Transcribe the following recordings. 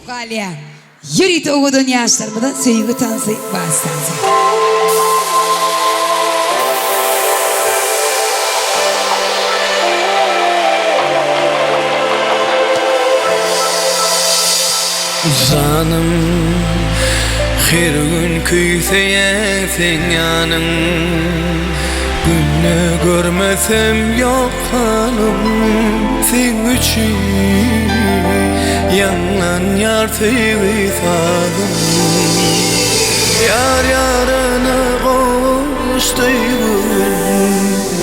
Galia, yürüyüp oğudun yaşlarımdan sevgi tanısı bastırdı. Canım, her gün küyseye sen yanın. Günü görmesem yok hanım sen için. Yanan yar sevdadım. Yar yarına kavuştuydum.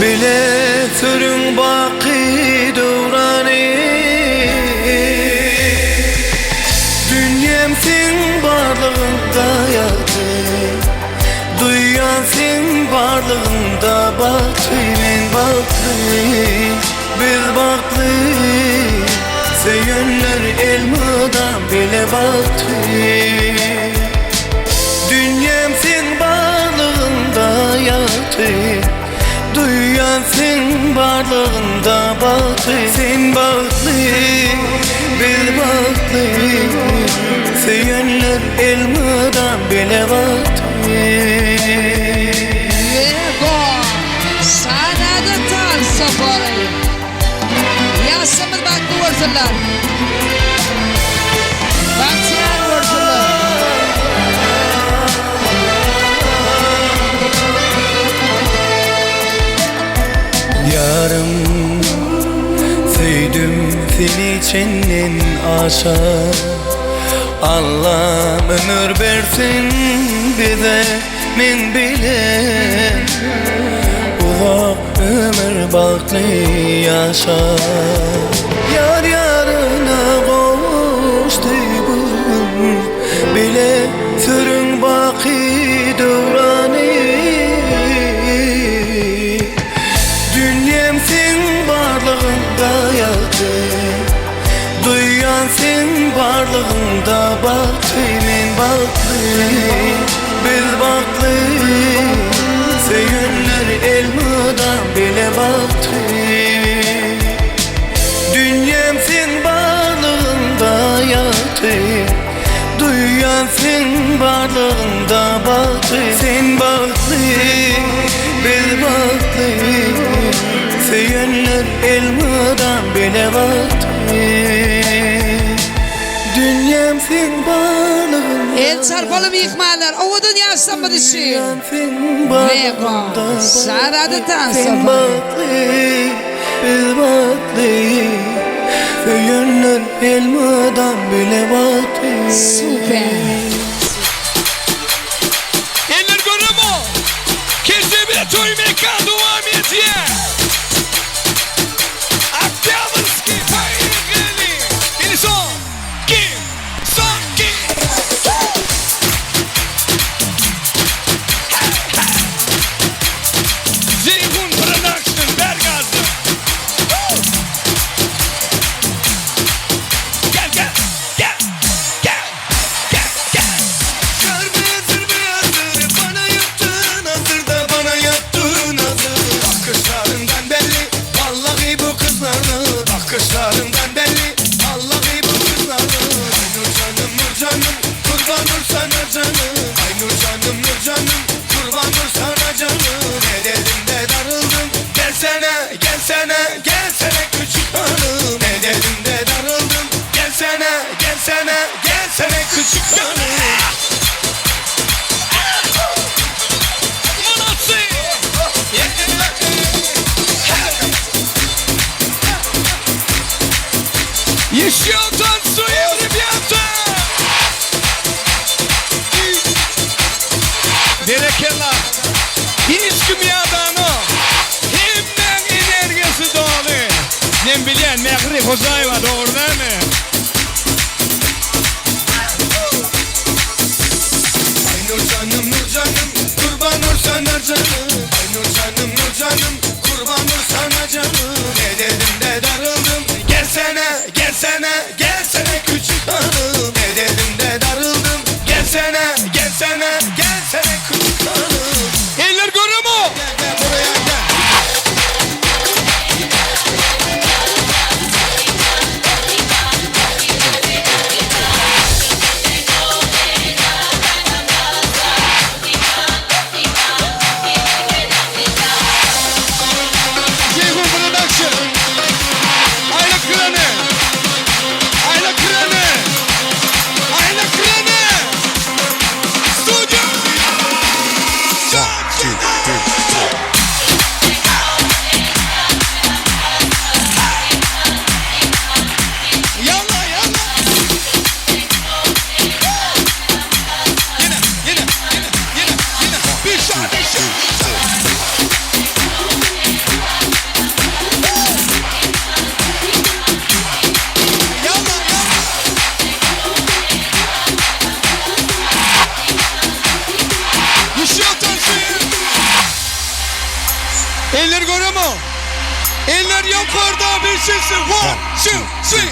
Bile sürün baki dövrani. Dünyam sen varlığında yattı. Duyan sen varlığında baktı. Men baktı, biz baktı. Seyenler elmadan bile baktı. Dünyam sen varlığında yattı. Duyan sen varlığında baktı. Sen baktı, biz baktı. Seyenler elmadan bile baktı. Yego, sana da tanısı parayı. Yaşamız baktı ortalar. Baksana ortalar. Yarım sevdim seni içinden aşağı. Allah ömür versin bize men bile. Uzak ömür baklı yaşa. Yar yarına kavuştuydum. Bile sürün baki dövrani. Dünyam sen varlığında yattı. Duyan sen varlığında baktı. Men baktı, biz baktı. Seyenler elmadan bile baktı. Dünyam sen varlığında yattı. Duyan sen varlığında baktı. Sen baktı, biz baktı. Seyenler elmadan bile baktı. Dünyam sen varlığında. El çarpalım yıkmalar. Oğudun yaşlanma dışı. Yego, sana da tanısı sen parayı. baktı, biz baktı. Seyenler elmadan bile baktı. Süper. Eller görür mü? Kimse bile toymaya devam ediyor. Aktivski paygeli. Yeni son. Kim? Son kim? Zeyhun Production Bergaz'ı. Gel gel gel gel gel gel. Görmezdir bir hazır. Bana yaptığın hazır da bana yaptığın hazır. Bakışlarından belli. Vallahi bu kızlardan. Bakışlarından belli. Vallahi bu kızlardan. Ay Nur canım Nur canım. Kurban dur sana canım. Ay Nur canım Nur canım. Kurban dur sana canım. Ne dedim de darıldım. Gelsene gelsene gelsene küçük hanım. Ne dedim de darıldım. Gelsene gelsene gelsene küçük hanım. Еще танцуем, ребята! Derekela, hiç kimyadan o. Hemden enerjisi dolu. Nem bilen Mehri Hozayeva doğrudan. yukarıda bir sesi. One, two, three.